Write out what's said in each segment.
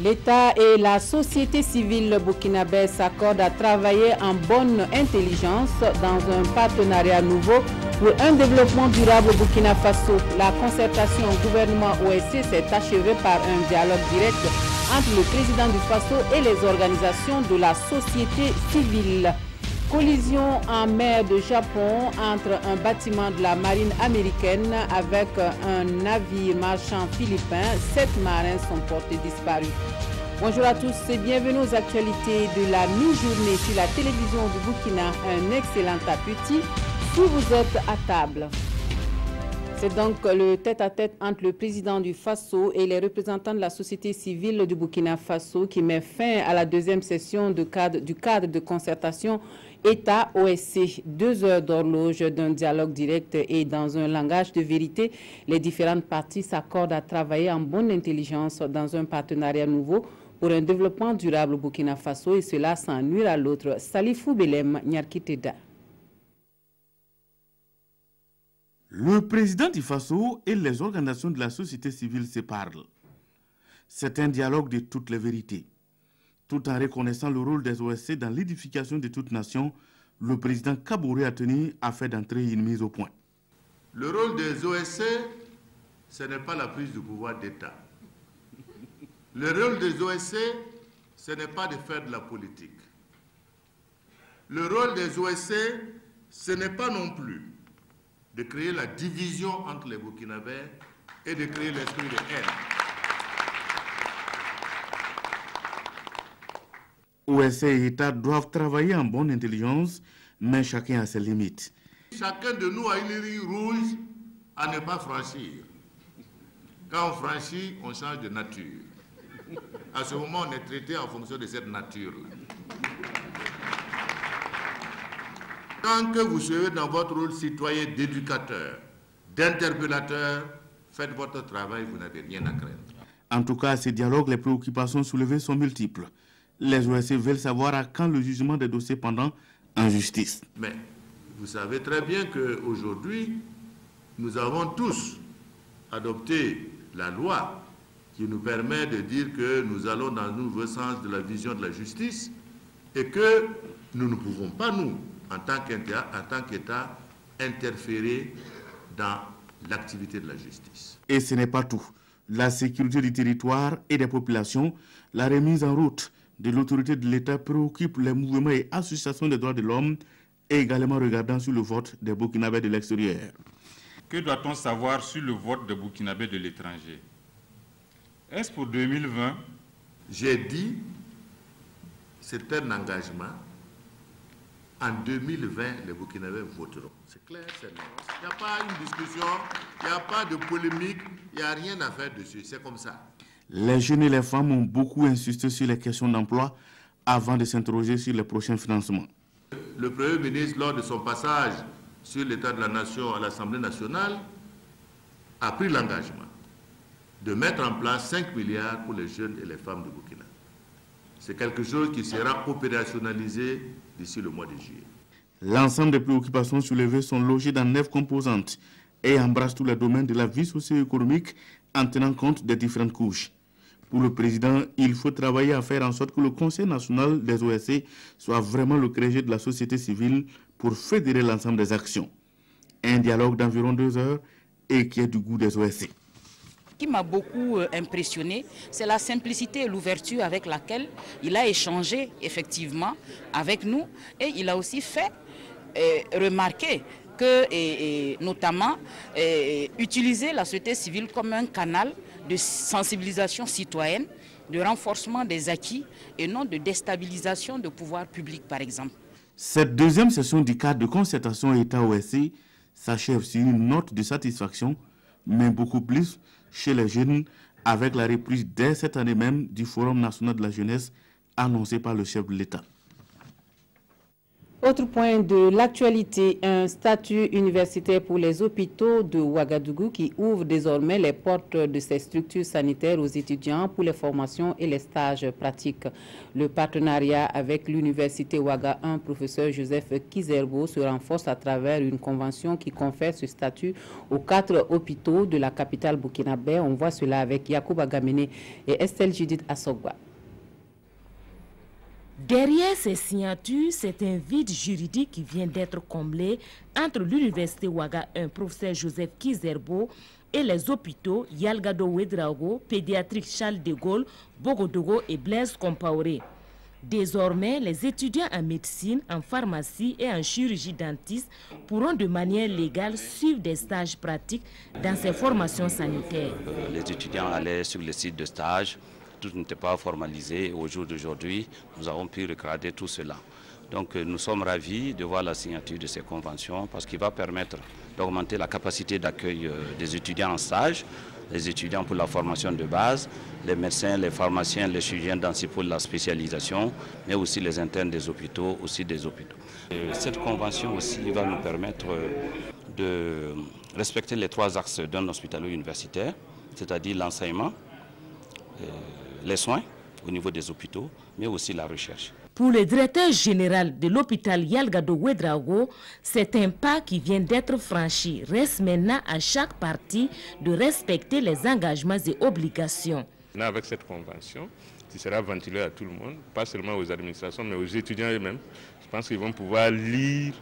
L'État et la société civile burkinabè s'accordent à travailler en bonne intelligence dans un partenariat nouveau pour un développement durable au Burkina Faso. La concertation gouvernement-OSC s'est achevée par un dialogue direct entre le président du Faso et les organisations de la société civile. Collision en mer de Japon entre un bâtiment de la marine américaine avec un navire marchand philippin. 7 marins sont portés disparus. Bonjour à tous et bienvenue aux actualités de la mi-journée sur la télévision du Burkina. Un excellent appétit si vous êtes à table. C'est donc le tête-à-tête entre le président du Faso et les représentants de la société civile du Burkina Faso qui met fin à la deuxième session du cadre de concertation État-OSC. 2 heures d'horloge d'un dialogue direct et dans un langage de vérité, les différentes parties s'accordent à travailler en bonne intelligence dans un partenariat nouveau pour un développement durable au Burkina Faso et cela sans nuire à l'autre. Salifou Belem, Nyarkiteda. Le président du Faso et les organisations de la société civile se parlent. C'est un dialogue de toutes les vérités. Tout en reconnaissant le rôle des OSC dans l'édification de toute nation, le président Kaboré a tenu à faire d'entrée une mise au point. Le rôle des OSC, ce n'est pas la prise du pouvoir d'État. Le rôle des OSC, ce n'est pas de faire de la politique. Le rôle des OSC, ce n'est pas non plus de créer la division entre les Burkinabés et de créer l'esprit de haine. OSC et État doivent travailler en bonne intelligence, mais chacun a ses limites. Chacun de nous a une ligne rouge à ne pas franchir. Quand on franchit, on change de nature. À ce moment, on est traité en fonction de cette nature-là. Tant que vous serez dans votre rôle citoyen d'éducateur, d'interpellateur, faites votre travail, vous n'avez rien à craindre. En tout cas, à ces dialogues, les préoccupations soulevées sont multiples. Les OSC veulent savoir à quand le jugement des dossiers pendants en justice. Mais vous savez très bien qu'aujourd'hui, nous avons tous adopté la loi qui nous permet de dire que nous allons dans un nouveau sens de la vision de la justice et que nous ne pouvons pas, nous, en tant qu'État, interférer dans l'activité de la justice. Et ce n'est pas tout. La sécurité du territoire et des populations, la remise en route de l'autorité de l'État préoccupe les mouvements et associations des droits de l'homme et également regardant sur le vote des Burkinabés de l'extérieur. Que doit-on savoir sur le vote des Burkinabés de l'étranger? Est-ce pour 2020? J'ai dit, c'est un engagement. En 2020, les Burkinabés voteront. C'est clair, c'est net. Il n'y a pas une discussion, il n'y a pas de polémique, il n'y a rien à faire dessus. C'est comme ça. Les jeunes et les femmes ont beaucoup insisté sur les questions d'emploi avant de s'interroger sur les prochains financements. Le Premier ministre, lors de son passage sur l'état de la nation à l'Assemblée nationale, a pris l'engagement de mettre en place 5 milliards pour les jeunes et les femmes du Burkina. C'est quelque chose qui sera opérationnalisé d'ici le mois de juillet. L'ensemble des préoccupations soulevées sont logées dans 9 composantes et embrassent tous les domaines de la vie socio-économique en tenant compte des différentes couches. Pour le président, il faut travailler à faire en sorte que le Conseil national des OSC soit vraiment le creuset de la société civile pour fédérer l'ensemble des actions. Un dialogue d'environ 2 heures et qui est du goût des OSC. Ce qui m'a beaucoup impressionné, c'est la simplicité et l'ouverture avec laquelle il a échangé effectivement avec nous et il a aussi fait remarquer que, notamment, utiliser la société civile comme un canal de sensibilisation citoyenne, de renforcement des acquis et non de déstabilisation de pouvoir public, par exemple. Cette deuxième session du cadre de concertation État-OSC s'achève sur une note de satisfaction, mais beaucoup plus chez les jeunes, avec la reprise dès cette année même du Forum national de la jeunesse annoncé par le chef de l'État. Autre point de l'actualité, un statut universitaire pour les hôpitaux de Ouagadougou qui ouvre désormais les portes de ces structures sanitaires aux étudiants pour les formations et les stages pratiques. Le partenariat avec l'université Ouaga 1, professeur Joseph Kizerbo, se renforce à travers une convention qui confère ce statut aux 4 hôpitaux de la capitale burkinabé. On voit cela avec Yacoub Agamene et Estelle Judith Assogba. Derrière ces signatures, c'est un vide juridique qui vient d'être comblé entre l'université Ouaga 1, professeur Joseph Kizerbo, et les hôpitaux Yalgado Ouedraogo, pédiatrique Charles de Gaulle, Bogodogo et Blaise Compaoré. Désormais, les étudiants en médecine, en pharmacie et en chirurgie dentiste pourront de manière légale suivre des stages pratiques dans ces formations sanitaires. Les étudiants allaient sur les sites de stage. Tout n'était pas formalisé. Au jour d'aujourd'hui, nous avons pu regarder tout cela. Donc nous sommes ravis de voir la signature de ces conventions parce qu'il va permettre d'augmenter la capacité d'accueil des étudiants en stage, les étudiants pour la formation de base, les médecins, les pharmaciens, les chirurgiens dentistes pour la spécialisation, mais aussi les internes des hôpitaux, Cette convention aussi va nous permettre de respecter les 3 axes d'un hospitalo-universitaire, c'est-à-dire l'enseignement, les soins au niveau des hôpitaux, mais aussi la recherche. Pour le directeur général de l'hôpital Yalgado Ouedraogo, c'est un pas qui vient d'être franchi. Reste maintenant à chaque partie de respecter les engagements et obligations. Avec cette convention, qui sera ventilée à tout le monde, pas seulement aux administrations, mais aux étudiants eux-mêmes, je pense qu'ils vont pouvoir lire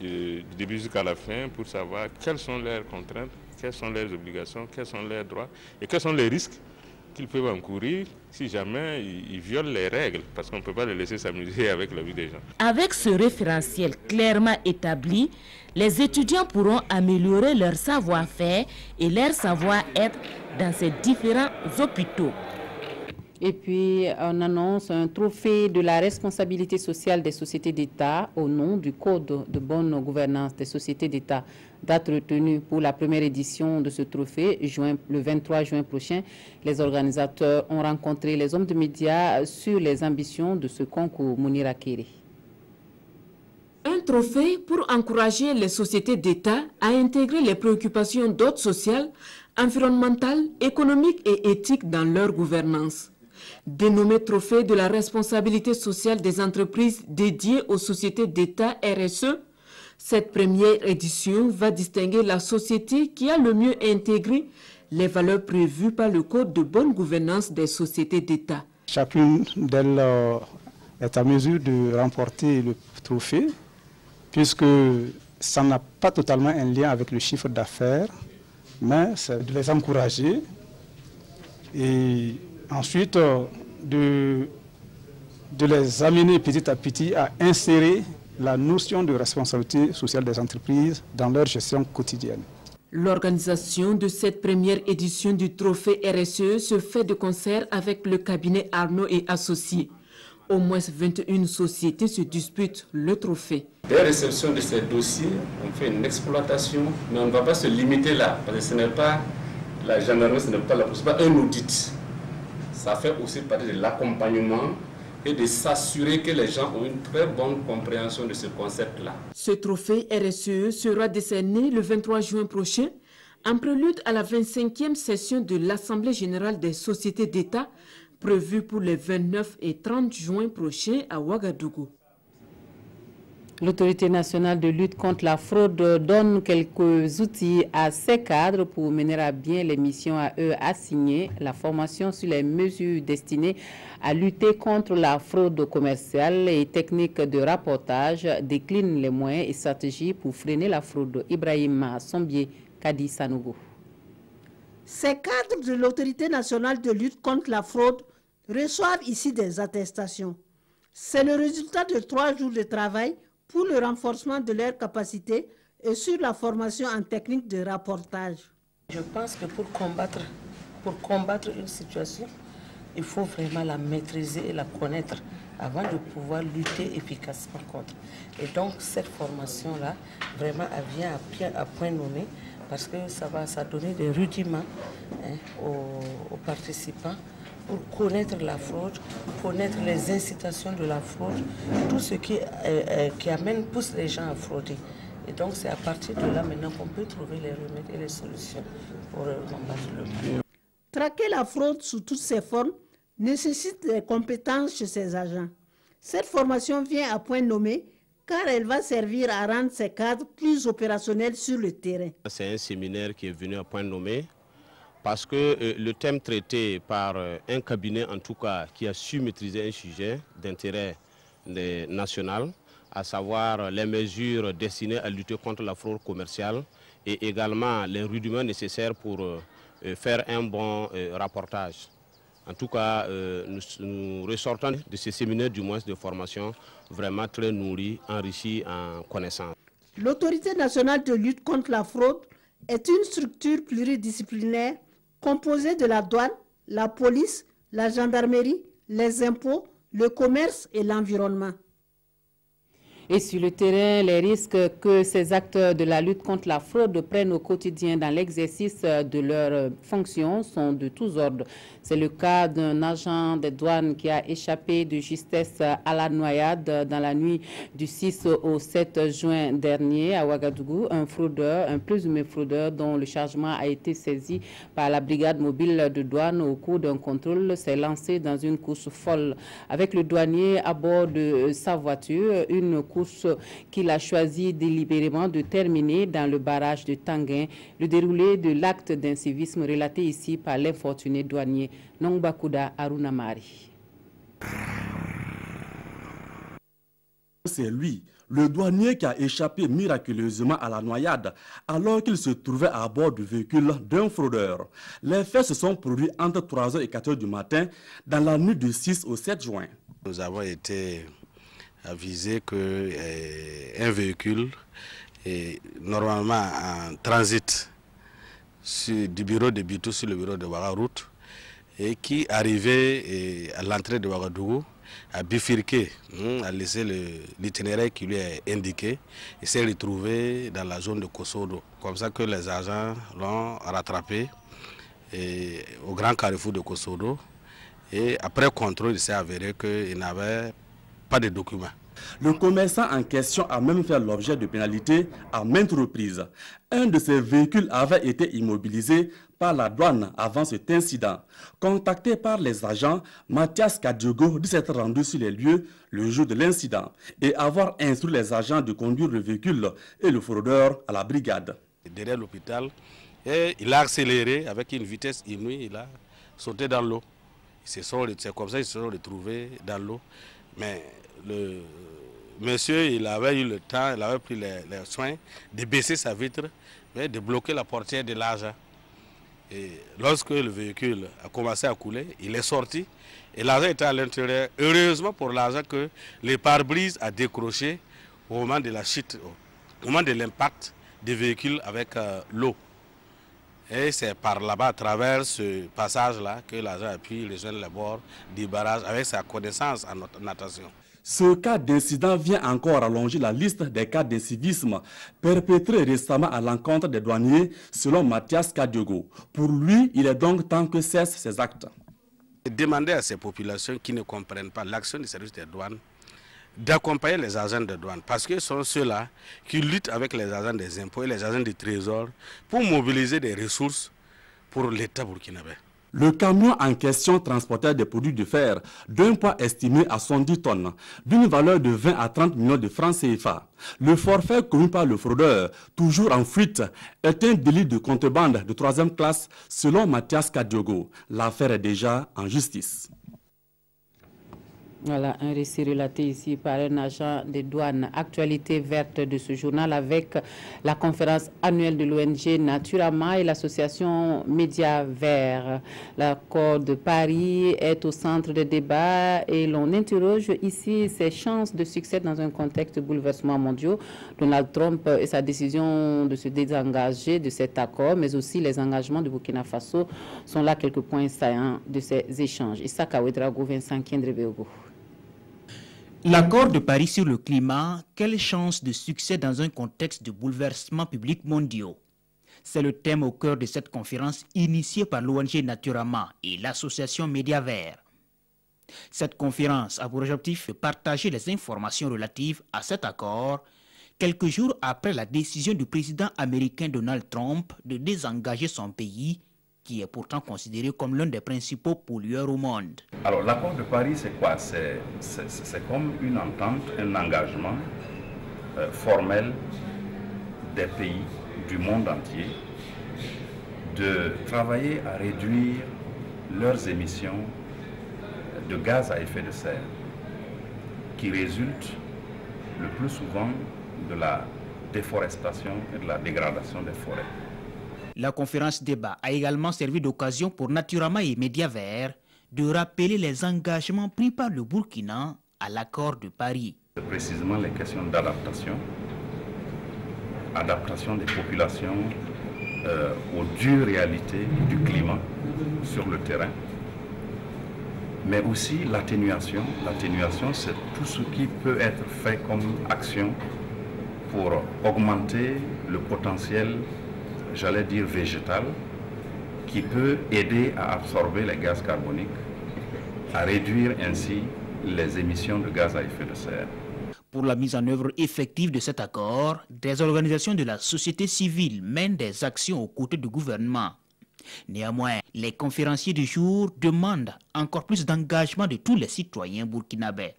du début jusqu'à la fin pour savoir quelles sont leurs contraintes, quelles sont leurs obligations, quels sont leurs droits et quels sont les risques qu'ils peuvent encourir si jamais ils violent les règles, parce qu'on ne peut pas les laisser s'amuser avec la vie des gens. Avec ce référentiel clairement établi, les étudiants pourront améliorer leur savoir-faire et leur savoir-être dans ces différents hôpitaux. Et puis, on annonce un trophée de la responsabilité sociale des sociétés d'État au nom du Code de bonne gouvernance des sociétés d'État. Date retenue pour la première édition de ce trophée, le 23 juin prochain. Les organisateurs ont rencontré les hommes de médias sur les ambitions de ce concours. Mounira Kéré. Un trophée pour encourager les sociétés d'État à intégrer les préoccupations d'ordre social, environnemental, économique et éthique dans leur gouvernance. Dénommé trophée de la responsabilité sociale des entreprises dédiées aux sociétés d'État RSE, cette première édition va distinguer la société qui a le mieux intégré les valeurs prévues par le Code de bonne gouvernance des sociétés d'État. Chacune d'elles est à mesure de remporter le trophée, puisque ça n'a pas totalement un lien avec le chiffre d'affaires, mais c'est de les encourager et ensuite de les amener petit à petit à insérer la notion de responsabilité sociale des entreprises dans leur gestion quotidienne. L'organisation de cette première édition du trophée RSE se fait de concert avec le cabinet Arnaud et Associés. Au moins 21 sociétés se disputent le trophée. Dès la réception de ces dossiers, on fait une exploitation, mais on ne va pas se limiter là, parce que ce n'est pas la gendarmerie, ce n'est pas un audit. Ça fait aussi partie de l'accompagnement et de s'assurer que les gens ont une très bonne compréhension de ce concept-là. Ce trophée RSE sera décerné le 23 juin prochain, en prélude à la 25e session de l'Assemblée générale des sociétés d'État, prévue pour les 29 et 30 juin prochains à Ouagadougou. L'autorité nationale de lutte contre la fraude donne quelques outils à ses cadres pour mener à bien les missions à eux assignées. La formation sur les mesures destinées à lutter contre la fraude commerciale et techniques de rapportage décline les moyens et stratégies pour freiner la fraude. Ibrahima Sombier, Kadi Sanogo. Ces cadres de l'autorité nationale de lutte contre la fraude reçoivent ici des attestations. C'est le résultat de 3 jours de travail pour le renforcement de leurs capacités et sur la formation en technique de rapportage. Je pense que pour combattre une situation, il faut vraiment la maîtriser et la connaître avant de pouvoir lutter efficacement contre. Et donc cette formation-là, vraiment, elle vient à point nommé parce que ça va donner des rudiments aux participants pour connaître la fraude, connaître les incitations de la fraude, tout ce qui pousse les gens à frauder. Et donc c'est à partir de là maintenant qu'on peut trouver les remèdes et les solutions pour combattre le fraude. Traquer la fraude sous toutes ses formes nécessite des compétences chez ces agents. Cette formation vient à point nommé car elle va servir à rendre ces cadres plus opérationnels sur le terrain. C'est un séminaire qui est venu à point nommé parce que le thème traité par un cabinet en tout cas qui a su maîtriser un sujet d'intérêt national, à savoir les mesures destinées à lutter contre la fraude commerciale et également les rudiments nécessaires pour faire un bon rapportage. En tout cas, nous ressortons de ces séminaires du moins de formation vraiment très nourris, enrichis en connaissances. L'Autorité nationale de lutte contre la fraude est une structure pluridisciplinaire composée de la douane, la police, la gendarmerie, les impôts, le commerce et l'environnement. Et sur le terrain, les risques que ces acteurs de la lutte contre la fraude prennent au quotidien dans l'exercice de leurs fonctions sont de tous ordres. C'est le cas d'un agent des douanes qui a échappé de justesse à la noyade dans la nuit du 6 au 7 juin dernier à Ouagadougou. Un fraudeur, un présumé fraudeur dont le chargement a été saisi par la brigade mobile de douane au cours d'un contrôle s'est lancé dans une course folle avec le douanier à bord de sa voiture, une course qu'il a choisi délibérément de terminer dans le barrage de Tanguin. Le déroulé de l'acte d'incivisme relaté ici par l'infortuné douanier Nongbakuda Arunamari. C'est lui, le douanier qui a échappé miraculeusement à la noyade alors qu'il se trouvait à bord du véhicule d'un fraudeur. Les faits se sont produits entre 3h et 4h du matin dans la nuit du 6 au 7 juin. Nous avons été avisé qu'un véhicule est normalement en transit du bureau de Bitou sur le bureau de Ouagaroute et qui arrivait à l'entrée de Ouagadougou a bifurqué, a laissé l'itinéraire qui lui est indiqué et s'est retrouvé dans la zone de Kosodo. Comme ça que les agents l'ont rattrapé au grand carrefour de Kosodo et après contrôle il s'est avéré qu'il n'avait pas de documents. Le commerçant en question a même fait l'objet de pénalités à maintes reprises. Un de ses véhicules avait été immobilisé par la douane avant cet incident. Contacté par les agents, Mathias Kadiogo dit s'être rendu sur les lieux le jour de l'incident et avoir instruit les agents de conduire le véhicule et le fraudeur à la brigade. Derrière l'hôpital, il a accéléré avec une vitesse inouïe, il a sauté dans l'eau. C'est comme ça qu'ils se sont retrouvés dans l'eau. Mais le monsieur, il avait eu le temps, il avait pris les soins de baisser sa vitre, mais de bloquer la portière de l'agent. Et lorsque le véhicule a commencé à couler, il est sorti et l'agent était à l'intérieur. Heureusement pour l'agent que le pare-brise a décroché au moment de la chute, au moment de l'impact du véhicule avec l'eau. Et c'est par là-bas, à travers ce passage-là, que l'agent a pu rejoindre le bord du barrage avec sa connaissance en natation. Ce cas d'incident vient encore allonger la liste des cas d'incivisme perpétrés récemment à l'encontre des douaniers, selon Mathias Kadiogo. Pour lui, il est donc temps que cessent ces actes. Demander à ces populations qui ne comprennent pas l'action du service des douanes d'accompagner les agents de douane, parce que ce sont ceux-là qui luttent avec les agents des impôts et les agents du trésor pour mobiliser des ressources pour l'État burkinabé. Le camion en question transportait des produits de fer d'un poids estimé à 110 tonnes, d'une valeur de 20 à 30 millions de francs CFA. Le forfait commis par le fraudeur, toujours en fuite, est un délit de contrebande de 3e classe selon Mathias Kadiogo. L'affaire est déjà en justice. Voilà un récit relaté ici par un agent des douanes. Actualité verte de ce journal avec la conférence annuelle de l'ONG Naturama et l'association Média Vert. L'accord de Paris est au centre des débats et l'on interroge ici ses chances de succès dans un contexte de bouleversements mondiaux. Donald Trump et sa décision de se désengager de cet accord, mais aussi les engagements de Burkina Faso sont là quelques points saillants de ces échanges. Issa Ouedraogo, Vincent Kendrebeogo. L'accord de Paris sur le climat, quelle chance de succès dans un contexte de bouleversements publics mondiaux? C'est le thème au cœur de cette conférence initiée par l'ONG Naturama et l'association Média Vert. Cette conférence a pour objectif de partager les informations relatives à cet accord quelques jours après la décision du président américain Donald Trump de désengager son pays, qui est pourtant considéré comme l'un des principaux pollueurs au monde. Alors l'accord de Paris, c'est quoi? C'est comme une entente, un engagement formel des pays du monde entier de travailler à réduire leurs émissions de gaz à effet de serre qui résultent le plus souvent de la déforestation et de la dégradation des forêts. La conférence débat a également servi d'occasion pour Naturama et Média Vert de rappeler les engagements pris par le Burkina à l'accord de Paris. Précisément les questions d'adaptation, adaptation des populations aux dures réalités du climat sur le terrain, mais aussi l'atténuation. L'atténuation, c'est tout ce qui peut être fait comme action pour augmenter le potentiel, j'allais dire végétal, qui peut aider à absorber les gaz carboniques, à réduire ainsi les émissions de gaz à effet de serre. Pour la mise en œuvre effective de cet accord, des organisations de la société civile mènent des actions aux côtés du gouvernement. Néanmoins, les conférenciers du jour demandent encore plus d'engagement de tous les citoyens burkinabés.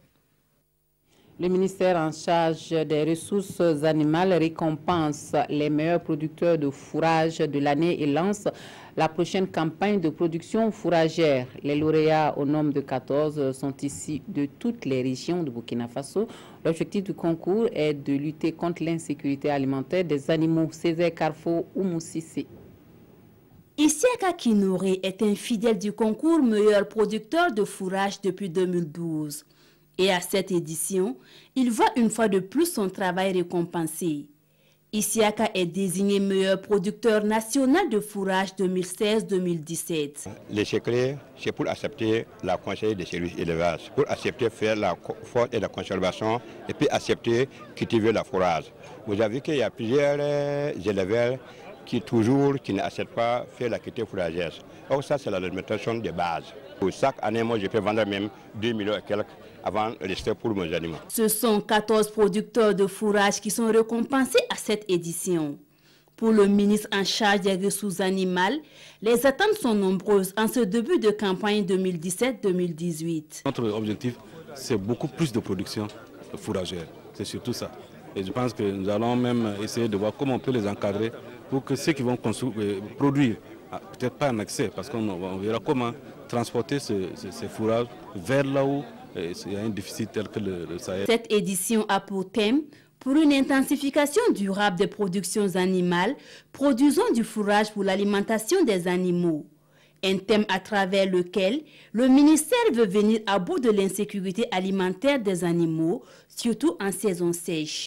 Le ministère en charge des ressources animales récompense les meilleurs producteurs de fourrage de l'année et lance la prochaine campagne de production fourragère. Les lauréats au nombre de 14 sont issus de toutes les régions de Burkina Faso. L'objectif du concours est de lutter contre l'insécurité alimentaire des animaux. Césaire Carrefour ou Moussissé. Isiaka Kinouré est un fidèle du concours meilleur producteur de fourrage depuis 2012. Et à cette édition, il voit une fois de plus son travail récompensé. Isiaka est désigné meilleur producteur national de fourrage 2016-2017. Les secrets, c'est pour accepter la conseil des services élevage, pour accepter faire la faute et la conservation, et puis accepter cultiver la fourrage. Vous avez vu qu'il y a plusieurs éleveurs qui n'acceptent pas faire la culture fourragère. Or ça, c'est la alimentation de base. Chaque année, moi, je peux vendre même 2 millions et quelques avant de rester pour mes animaux. Ce sont 14 producteurs de fourrage qui sont récompensés à cette édition. Pour le ministre en charge des ressources animales, les attentes sont nombreuses en ce début de campagne 2017-2018. Notre objectif, c'est beaucoup plus de production fourragère. C'est surtout ça. Et je pense que nous allons même essayer de voir comment on peut les encadrer pour que ceux qui vont produire, peut-être pas en accès, parce qu'on verra comment transporter ces fourrages vers là où il y a un déficit tel que le Sahel. Cette édition a pour thème « Pour une intensification durable des productions animales, produisons du fourrage pour l'alimentation des animaux ». Un thème à travers lequel le ministère veut venir à bout de l'insécurité alimentaire des animaux, surtout en saison sèche.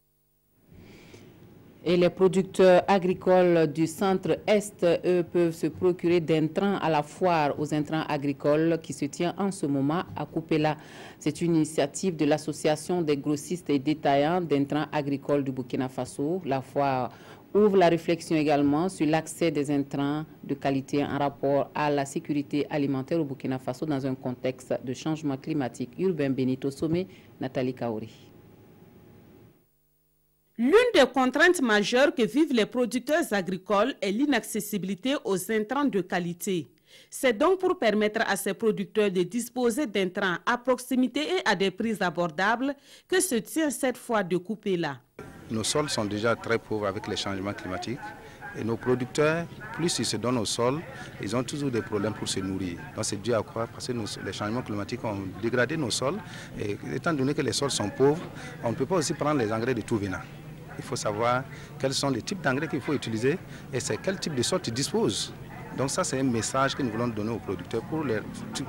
Et les producteurs agricoles du centre-est, eux, peuvent se procurer d'intrants à la foire aux intrants agricoles qui se tient en ce moment à Koupéla. C'est une initiative de l'association des grossistes et détaillants d'intrants agricoles du Burkina Faso. La foire ouvre la réflexion également sur l'accès des intrants de qualité en rapport à la sécurité alimentaire au Burkina Faso dans un contexte de changement climatique. Urbain Benito Sommet, Nathalie Kaori. L'une des contraintes majeures que vivent les producteurs agricoles est l'inaccessibilité aux intrants de qualité. C'est donc pour permettre à ces producteurs de disposer d'intrants à proximité et à des prix abordables que se tient cette foire de Koupéla. Nos sols sont déjà très pauvres avec les changements climatiques. Et nos producteurs, plus ils se donnent au sol, ils ont toujours des problèmes pour se nourrir. Donc c'est dû à quoi? Parce que les changements climatiques ont dégradé nos sols. Et étant donné que les sols sont pauvres, on ne peut pas aussi prendre les engrais de tout venant. Il faut savoir quels sont les types d'engrais qu'il faut utiliser et c'est quel type de sol tu disposes. Donc ça, c'est un message que nous voulons donner aux producteurs pour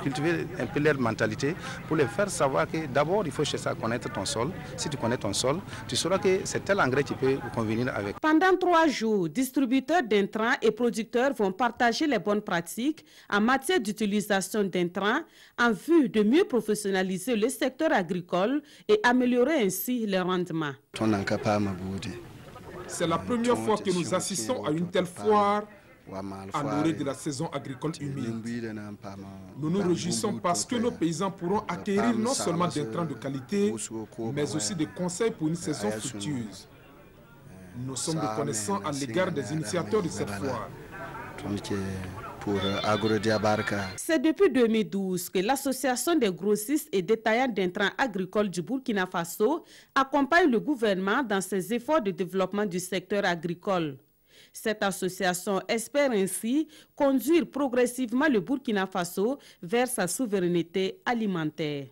cultiver un peu leur mentalité, pour les faire savoir que d'abord, il faut chercher à connaître ton sol. Si tu connais ton sol, tu sauras que c'est tel engrais qui peut convenir avec. Pendant 3 jours, distributeurs d'intrants et producteurs vont partager les bonnes pratiques en matière d'utilisation d'intrants en vue de mieux professionnaliser le secteur agricole et améliorer ainsi le rendement. C'est la première fois que nous assistons à une telle foire à l'orée de la saison agricole humide. Nous nous réjouissons parce que nos paysans pourront acquérir non seulement d'intrants de qualité, mais aussi des conseils pour une saison fructueuse. Nous sommes reconnaissants à l'égard des initiateurs de cette foire. C'est depuis 2012 que l'Association des grossistes et détaillants d'intrants agricoles du Burkina Faso accompagne le gouvernement dans ses efforts de développement du secteur agricole. Cette association espère ainsi conduire progressivement le Burkina Faso vers sa souveraineté alimentaire.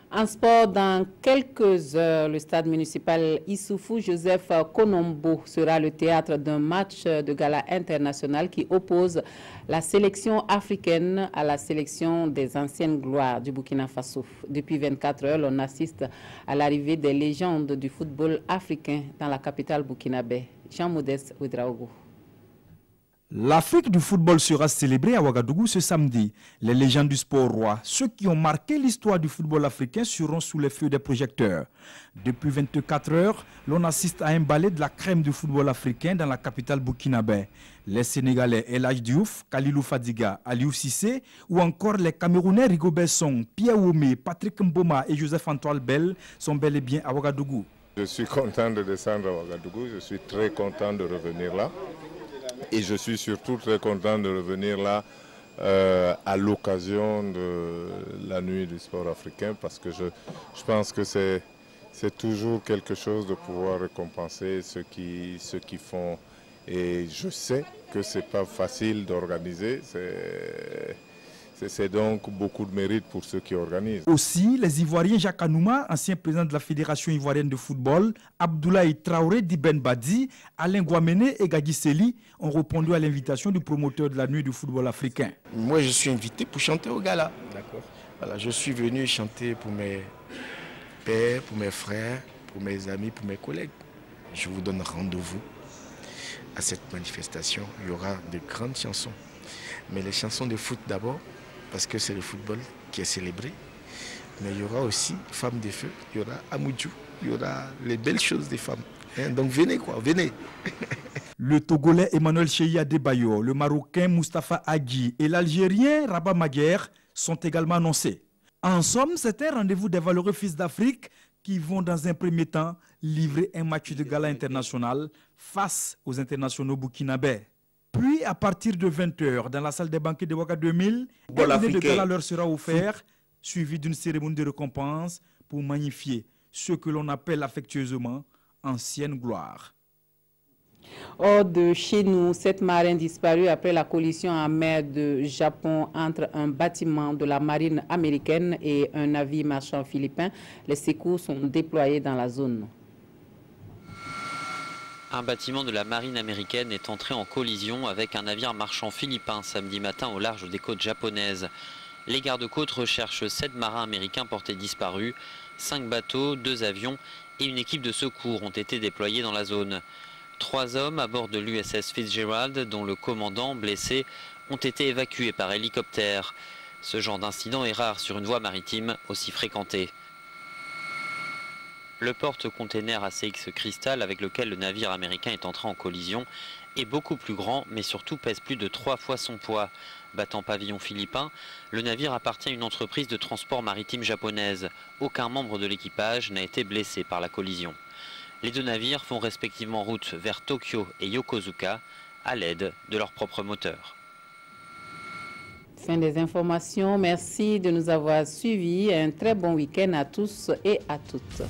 En sport, dans quelques heures, le stade municipal Issoufou Joseph Konombo sera le théâtre d'un match de gala international qui oppose la sélection africaine à la sélection des anciennes gloires du Burkina Faso. Depuis 24 heures, l'on assiste à l'arrivée des légendes du football africain dans la capitale burkinabé. Jean-Modeste Ouedraogo. L'Afrique du football sera célébrée à Ouagadougou ce samedi. Les légendes du sport roi, ceux qui ont marqué l'histoire du football africain, seront sous les feux des projecteurs. Depuis 24 heures, l'on assiste à un ballet de la crème du football africain dans la capitale burkinabé. Les Sénégalais El Hadji Diouf, Kalilou Fadiga, Aliou Cissé ou encore les Camerounais Rigobert Song, Pierre Oumé, Patrick Mboma et Joseph-Antoine Bell sont bel et bien à Ouagadougou. Je suis content de descendre à Ouagadougou, je suis très content de revenir là. Et je suis surtout très content de revenir là à l'occasion de la nuit du sport africain parce que je pense que c'est toujours quelque chose de pouvoir récompenser ceux qui font. Et je sais que ce n'est pas facile d'organiser. C'est donc beaucoup de mérite pour ceux qui organisent. Aussi, les Ivoiriens Jacques Anouma, ancien président de la Fédération ivoirienne de football, Abdoulaye Traoré Diben Badi, Alain Guamene et Gadi Seli ont répondu à l'invitation du promoteur de la nuit du football africain. Moi, je suis invité pour chanter au gala. D'accord. Voilà, je suis venu chanter pour mes pères, pour mes frères, pour mes amis, pour mes collègues. Je vous donne rendez-vous à cette manifestation. Il y aura de grandes chansons. Mais les chansons de foot d'abord, parce que c'est le football qui est célébré. Mais il y aura aussi Femmes de Feu, il y aura Amoudjou, il y aura les belles choses des femmes. Donc venez quoi, venez. Le Togolais Emmanuel Cheya Adebayo, le Marocain Moustapha Agui et l'Algérien Rabat Maguer sont également annoncés. En somme, c'est un rendez-vous des valeureux fils d'Afrique qui vont dans un premier temps livrer un match de gala international face aux internationaux burkinabés. Puis, à partir de 20h, dans la salle des banquets de Ouaga 2000, un dîner de gala leur sera offert, suivi d'une cérémonie de récompense pour magnifier ce que l'on appelle affectueusement ancienne gloire. Hors de chez nous, 7 marins disparus après la collision en mer de Japon entre un bâtiment de la marine américaine et un navire marchand philippin. Les secours sont déployés dans la zone. Un bâtiment de la marine américaine est entré en collision avec un navire marchand philippin samedi matin au large des côtes japonaises. Les gardes-côtes recherchent 7 marins américains portés disparus. 5 bateaux, 2 avions et une équipe de secours ont été déployés dans la zone. 3 hommes à bord de l'USS Fitzgerald, dont le commandant blessé, ont été évacués par hélicoptère. Ce genre d'incident est rare sur une voie maritime aussi fréquentée. Le porte-container ACX Crystal avec lequel le navire américain est entré en collision est beaucoup plus grand mais surtout pèse plus de 3 fois son poids. Battant pavillon philippin, le navire appartient à une entreprise de transport maritime japonaise. Aucun membre de l'équipage n'a été blessé par la collision. Les 2 navires font respectivement route vers Tokyo et Yokosuka à l'aide de leur propre moteur. Fin des informations. Merci de nous avoir suivis. Un très bon week-end à tous et à toutes.